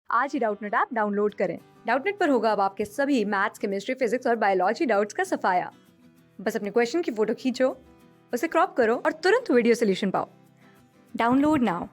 आज ही Doubtnut app download करें। Doubtnut पर होगा अब आपके सभी मैथ्स, केमिस्ट्री, फिजिक्स और बायोलॉजी डाउट्स का सफाया। बस अपने क्वेश्चन की फोटो खींचो, उसे क्रॉप करो और तुरंत वीडियो सोल्यूशन पाओ। Download now.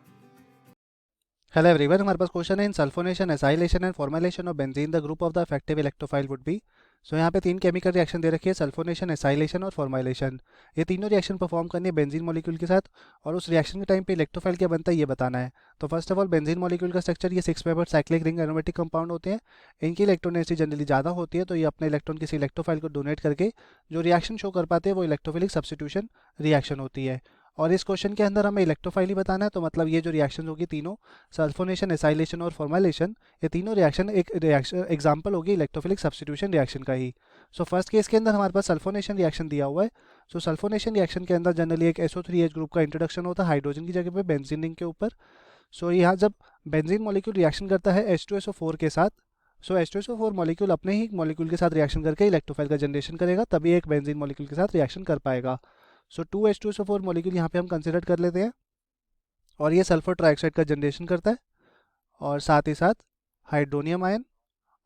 हेलो एवरीवन, हमारे पास क्वेश्चन है in sulphonation, acylation and formylation of benzene the group of the effective electrophile would be. So यहाँ पे तीन केमिकल रिएक्शन दे रखी है, सल्फोनेशन, एसाइलेशन और फॉर्मेलेशन। ये तीनों रिएक्शन परफॉर्म करनी है बेंजीन मॉलिक्यूल के साथ, और उस रिएक्शन के टाइम पे इलेक्ट्रोफाइल क्या बनता है ये बताना है। तो first of all benzene molecule का स्ट्रक्चर, ये 6 member cyclic ring aromatic compound होते हैं। इनकी इलेक्ट्रोनेसिटी जनरली ज़्यादा होती है, तो ये अपने इलेक्ट्रॉन किसी इलेक्ट्रोफाइल को डोनेट करके जो रिएक्शन शो कर पाते हैं वो इलेक्ट्रोफिलिक सब्स्टिट्यूशन रिएक्शन होती है। और इस क्वेश्चन के अंदर हमें इलेक्ट्रोफाइल ही बताना है, तो मतलब ये जो रिएक्शन होगी तीनों, सल्फोनेशन, एसाइलेशन और फॉर्मेलेशन, ये तीनों रिएक्शन एक रिएक्शन एग्जांपल होगी इलेक्ट्रोफिलिक सब्स्टिट्यूशन रिएक्शन का ही। सो फर्स्ट केस के अंदर हमारे पास सल्फोनेशन रिएक्शन दिया हुआ है। सो सल्फोनेशन रिएक्शन के अंदर जनरली एक SO3H ग्रुप का इंट्रोडक्शन होता है हाइड्रोजन की जगह पे बेंजीन रिंग के ऊपर। सो यहाँ जब बेंजीन मॉलिक्यूल रिएक्शन करता है H2SO4 के साथ, सो H2SO4 मॉलिक्यूल अपने ही मॉलिक्यूल के साथ रिएक्शन करके इलेक्ट्रोफाइल का जनरेशन करेगा, तभी एक बेंजीन मॉलिक्यूल के साथ रिएक्शन कर पाएगा। सो 2H2SO4 मॉलिक्यूल यहाँ पे हम कंसिडर कर लेते हैं, और ये सल्फर ट्राइऑक्साइड का जनरेशन करता है, और साथ ही साथ हाइड्रोनियम आयन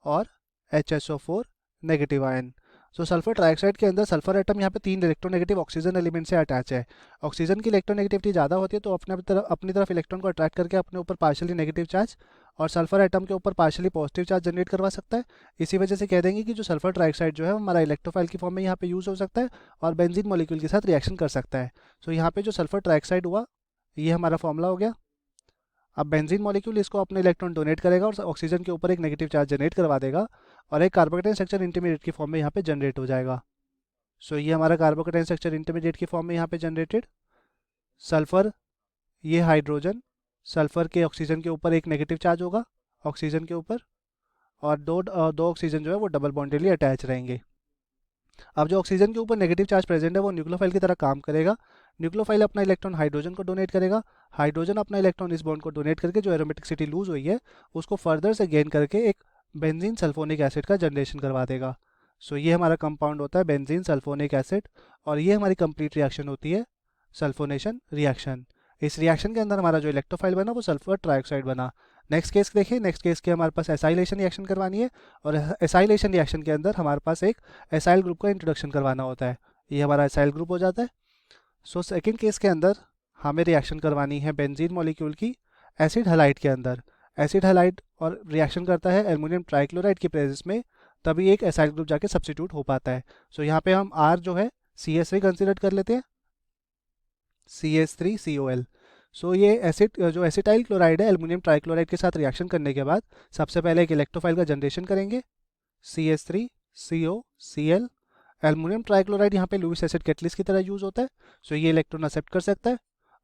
और HSO4 नेगेटिव आयन। सो सल्फर ट्राइऑक्साइड के अंदर सल्फर एटम यहाँ पे 3 इलेक्ट्रोनेगेटिव ऑक्सीजन एलिमेंट से अटैच है। ऑक्सीजन की इलेक्ट्रोनेगेटिविटी ज़्यादा होती है, तो अपनी तरफ इलेक्ट्रॉन को अट्रैक्ट करके अपने ऊपर पार्शियली नेगेटिव चार्ज और सल्फर एटम के ऊपर पार्शियली पॉजिटिव चार्ज जनरेट करवा सकता है। इसी वजह से कह देंगे कि जो सल्फर ट्राइऑक्साइड जो है हमारा इलेक्ट्रोफाइल की फॉर्म में यहाँ पे यूज़ हो सकता है और बेंजीन मॉलिक्यूल के साथ रिएक्शन कर सकता है। सो यहाँ पे जो सल्फर ट्राइऑक्साइड हुआ, ये हमारा फॉर्मूला हो गया। अब बेंजीन मॉलिक्यूल इसको अपने इलेक्ट्रॉन डोनेट करेगा और ऑक्सीजन के ऊपर एक नेगेटिव चार्ज जनरेट करवा देगा, और एक कार्बोकेटाइन स्ट्रक्चर इंटरमीडिएट की फॉर्म में यहाँ पे जनरेट हो जाएगा। सो ये हमारा कार्बोकेटाइन स्ट्रक्चर इंटरमीडिएट की फॉर्म में यहाँ पे जनरेटेड। सल्फर, ये हाइड्रोजन, सल्फर के ऑक्सीजन के ऊपर एक नेगेटिव चार्ज होगा ऑक्सीजन के ऊपर, और दो ऑक्सीजन जो है वो डबल बॉन्डेडली अटैच रहेंगे। अब जो ऑक्सीजन के ऊपर नेगेटिव चार्ज प्रेजेंट है वो न्यूक्लियोफाइल की तरह काम करेगा। न्यूक्लियोफाइल अपना इलेक्ट्रॉन हाइड्रोजन को डोनेट करेगा, हाइड्रोजन अपना इलेक्ट्रॉन इस बॉन्ड को डोनेट करके जो एरोमेटिसिटी लूज हुई है उसको फर्दर से गेन करके एक बेंजीन सल्फोनिक एसिड का जनरेशन करवा देगा। सो ये हमारा कंपाउंड होता है बेंजीन सल्फोनिक एसिड, और ये हमारी कंप्लीट रिएक्शन होती है सल्फोनेशन रिएक्शन। इस रिएक्शन के अंदर हमारा जो इलेक्ट्रोफाइल बना वो सल्फर ट्राइऑक्साइड बना। नेक्स्ट केस देखिए, नेक्स्ट केस के हमारे पास एसाइलेशन रिएक्शन करवानी है, और एसाइलेशन रिएक्शन के अंदर हमारे पास एक एसाइल ग्रुप का इंट्रोडक्शन करवाना होता है। ये हमारा एसाइल ग्रुप हो जाता है। सो सेकेंड केस के अंदर हमें रिएक्शन करवानी है बेंजीन मॉलिक्यूल की एसिड हैलाइड के अंदर। एसिड हैलाइड और रिएक्शन करता है एल्युमिनियम ट्राइक्लोराइड की प्रेजेंस में, तभी एक एसाइल ग्रुप जाके सब्स्टिट्यूट हो पाता है। सो यहाँ पे हम R जो है CH3 कंसिडर कर लेते हैं, CH3COL। सो ये एसिड जो एसिटाइल क्लोराइड है एल्युमिनियम ट्राइक्लोराइड के साथ रिएक्शन करने के बाद सबसे पहले एक इलेक्ट्रोफाइल का जनरेशन करेंगे, CH3COCl। एल्युमिनियम ट्राइक्लोराइड यहाँ पे लुईस एसिड कैटलिस्ट की तरह यूज होता है। सो ये इलेक्ट्रॉन एक्सेप्ट कर सकता है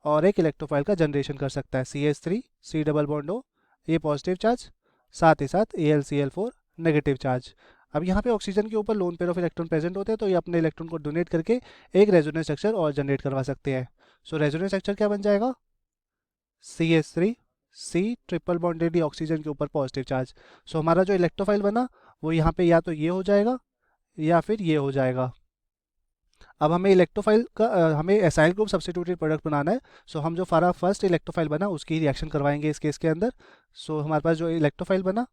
और एक इलेक्ट्रोफाइल का जनरेशन कर सकता है, CH3C डबल बॉन्ड O, ये पॉजिटिव चार्ज, साथ ही साथ AlCl4 नेगेटिव चार्ज। अब यहाँ पे ऑक्सीजन के ऊपर lone pair of electron present होते हैं, तो ये अपने इलेक्ट्रॉन को डोनेट करके एक रेजोनेंस स्ट्रक्चर और जनरेट करवा सकते हैं। सो रेजोनेंस स्ट्रक्चर क्या बन जाएगा, CH3C ट्रिपल बॉन्डेड ऑक्सीजन के ऊपर पॉजिटिव चार्ज। सो हमारा जो इलेक्ट्रोफाइल बना वो यहाँ पे या तो ये हो जाएगा या फिर ये हो जाएगा। अब हमें इलेक्ट्रोफाइल का हमें एसाइल ग्रुप सब्स्टिट्यूटेड प्रोडक्ट बनाना है। सो हम जो फारा फर्स्ट इलेक्ट्रोफाइल बना उसकी रिएक्शन करवाएंगे इस केस के अंदर। सो हमारे पास जो इलेक्ट्रोफाइल बना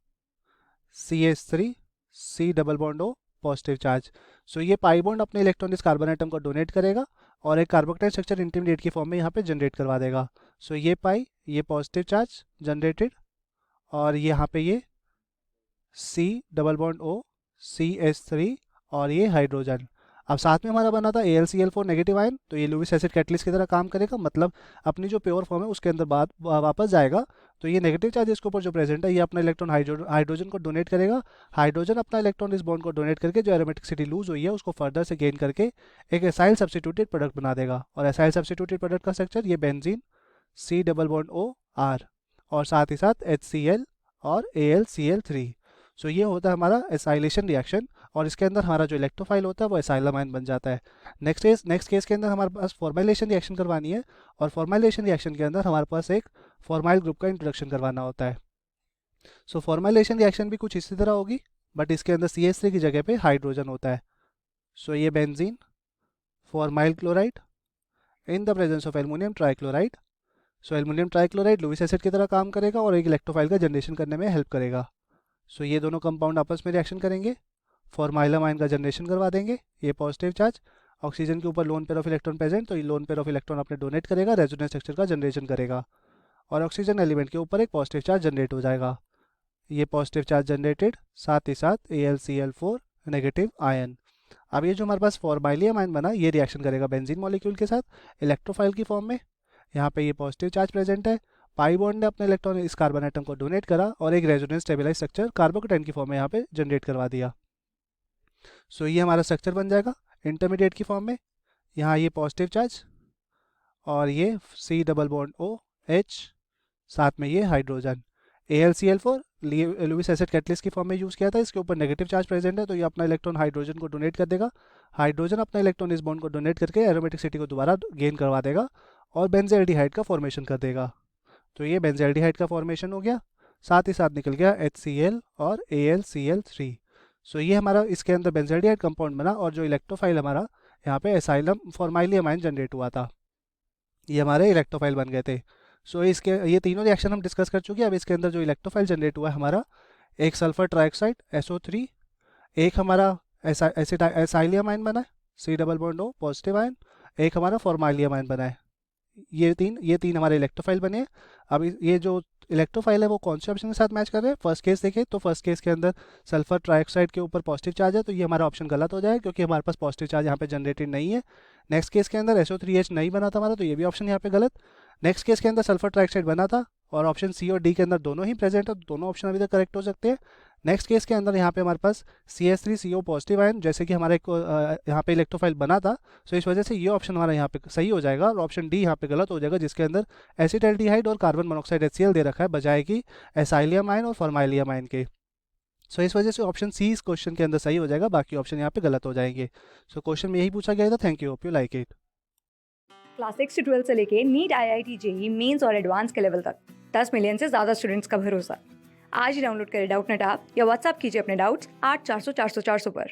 CH3C double bond O positive charge. So ये पाई बॉन्ड अपने इलेक्ट्रॉन इस कार्बन एटम को डोनेट करेगा और एक कार्बोकेटाइन स्ट्रक्चर इंटरमीडिएट की फॉर्म में यहाँ पे जनरेट करवा देगा। सो ये पाई, ये पॉजिटिव चार्ज जनरेटेड, और यहाँ पे ये C double bond O CH3 और ये हाइड्रोजन। अब साथ में हमारा बना था AlCl4 नेगेटिव आयन, तो ये लुईस एसिड कैटलिस्ट की तरह काम करेगा, मतलब अपनी जो प्योर फॉर्म है उसके अंदर वापस जाएगा। तो ये नेगेटिव चार्ज इसके ऊपर जो प्रेजेंट है ये अपना इलेक्ट्रॉन हाइड्रोजन को डोनेट करेगा, हाइड्रोजन अपना इलेक्ट्रॉन इस बॉन्ड को डोनेट करके जो एरोमेटिसिटी लूज हुई है उसको फर्दर से गेन करके एक एसाइल सब्स्टिट्यूटेड प्रोडक्ट बना देगा। और एसाइल सब्स्टिट्यूटेड प्रोडक्ट का स्ट्रक्चर ये benzene C double bond O R, और साथ ही साथ HCl और AlCl3। सो ये होता है हमारा एसाइलेशन रिएक्शन, और इसके अंदर हमारा जो इलेक्ट्रोफाइल होता है वो एसाइलम आयन बन जाता है। नेक्स्ट केस के अंदर हमारे पास फॉर्मेलेशन रिएक्शन करवानी है, और फॉर्मेलेशन रिएक्शन के अंदर हमारे पास एक फॉर्माइल ग्रुप का इंट्रोडक्शन करवाना होता है। सो फॉर्मेलेशन रिएक्शन भी कुछ इसी तरह होगी, बट इसके अंदर CH3 की जगह पे हाइड्रोजन होता है। सो ये benzene formyl chloride in the presence of aluminium trichloride, so aluminium trichloride Lewis acid की तरह काम करेगा और एक इलेक्ट्रोफाइल का जनरेशन करने में हेल्प करेगा। सो ये दोनों कंपाउंड आपस में रिएक्शन करेंगे, फॉर्माइलम आयन का जनरेशन करवा देंगे। ये पॉजिटिव चार्ज, ऑक्सीजन के ऊपर lone pair of electron present, तो ये लोन पेयर ऑफ इलेक्ट्रॉन अपने डोनेट करेगा, रेजोनेंस स्ट्रक्चर का जनरेशन करेगा और ऑक्सीजन एलिमेंट के ऊपर एक पॉजिटिव चार्ज जनरेट हो जाएगा। ये पॉजिटिव चार्ज जनरेटेड, साथ ही साथ AlCl4 नेगेटिव आयन। अब ये जो हमारे पास फॉर्माइलियम आयन बना, ये रिएक्शन करेगा बेंजीन मॉलिक्यूल के साथ इलेक्ट्रोफाइल की फॉर्म में। यहाँ पे ये पॉजिटिव चार्ज प्रेजेंट है, पाई बॉन्ड ने अपने इलेक्ट्रॉन इस कार्बन एटम को डोनेट करा और एक रेजोनेंस स्टेबलाइज स्ट्रक्चर कार्बोकेटाइन की फॉर्म में यहाँ पे जनरेट करवा दिया। सो ये हमारा स्ट्रक्चर बन जाएगा इंटरमीडिएट की फॉर्म में। यहाँ ये पॉजिटिव चार्ज और ये C डबल बॉन्ड OH, साथ में ये hydrogen. AlCl4 Lewis acid catalyst की फॉर्म में यूज़ किया था, इसके ऊपर नेगेटिव चार्ज प्रेजेंट है, तो ये अपना इलेक्ट्रॉन हाइड्रोजन को डोनेट कर देगा। हाइड्रोजन अपना इलेक्ट्रॉन इस बॉन्ड को डोनेट करके एरोमेटिसिटी को दोबारा गेन करवा देगा और बेंजल्डिहाइड का फॉर्मेशन कर देगा। तो ये बेंजल्डिहाइड का फॉर्मेशन हो गया, साथ ही साथ निकल गया HCl और AlCl3। सो ये हमारा इसके अंदर बेंजल्डिहाइड कंपाउंड बना और जो इलेक्ट्रोफाइल हमारा यहाँ पे एसाइलम फॉर्माइलियम आयन जनरेट हुआ था, ये हमारे इलेक्ट्रोफाइल बन गए थे। सो इसके ये तीनों रिएक्शन हम डिस्कस कर चुके हैं। अब इसके अंदर जो इलेक्ट्रोफाइल जनरेट हुआ है हमारा, एक सल्फर ट्राइऑक्साइड SO3, एक हमारा एसाइलियम आयन बना है C double bond O positive ion, एक हमारा फॉर्माइलियम आयन बना है। ये तीन हमारे इलेक्ट्रोफाइल बने हैं। अब ये जो इलेक्ट्रोफाइल है वो कौन से ऑप्शन के साथ मैच कर रहे हैं? फर्स्ट केस देखें तो फर्स्ट केस के अंदर सल्फर ट्राइऑक्साइड के ऊपर पॉजिटिव चार्ज है, तो ये हमारा ऑप्शन गलत हो जाएगा क्योंकि हमारे पास पॉजिटिव चार्ज यहाँ पे जनरेटेड नहीं है। नेक्स्ट केस के अंदर SO3H नहीं बना था हमारा, तो ये भी ऑप्शन यहाँ पे गलत। नेक्स्ट केस के अंदर सल्फर ट्राइऑक्साइड बना था और ऑप्शन C और D के अंदर दोनों ही प्रेजेंट है, तो दोनों ऑप्शन अभी तक करेक्ट हो सकते हैं। नेक्स्ट केस के अंदर यहाँ पे हमारे पास CH3CO पॉजिटिव आयन, जैसे कि हमारा एक यहाँ पे इलेक्ट्रोफाइल बना था, सो इस वजह से ये ऑप्शन हमारा यहाँ पे सही हो जाएगा और ऑप्शन D यहाँ पे गलत हो जाएगा, जिसके अंदर एसिटाल्डिहाइड और कार्बन मोनोक्साइड HCl दे रखा है बजाय कि एसाइलियम आयन और फॉर्माइलियम आयन के। सो इस वजह से ऑप्शन C इस क्वेश्चन के अंदर सही हो जाएगा, बाकी ऑप्शन यहाँ पे गलत हो जाएंगे। सो क्वेश्चन में यही पूछा गया था। Thank you, hope you like it. Class 6 से 12 से लेके नीट IIT JEE मेंस और एडवांस के लेवल तक 10 मिलियन से ज़्यादा स्टूडेंट्स का भरोसा। आज ही डाउनलोड करें डाउटनेट ऐप या व्हाट्सएप कीजिए अपने डाउट्स 8400 400 400 पर।